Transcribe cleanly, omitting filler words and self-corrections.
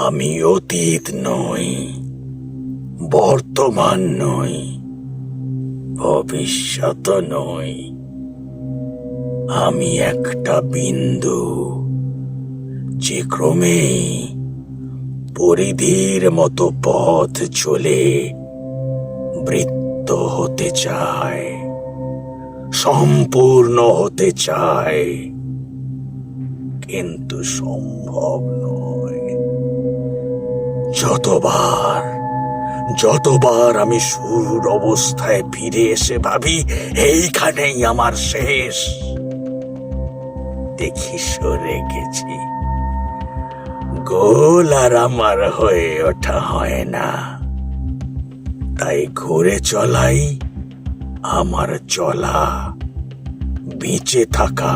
আমি অতীত নই, বর্তমান নই, ভবিষ্যৎ নই। আমি একটা বিন্দু, যে ক্রমে পরিধির মতো পথ চলে বৃত্ত হতে চায়, সম্পূর্ণ হতে চায়, কিন্তু সম্ভব নয়। যতবার আমি শুরুর অবস্থায় ফিরে এসে ভাবি এইখানেই আমার শেষ, দেখি সরে গেছি। গোল আর আমার হয়ে ওঠা হয় না, তাই ঘুরে চলাই আমার চলা, বেঁচে থাকা।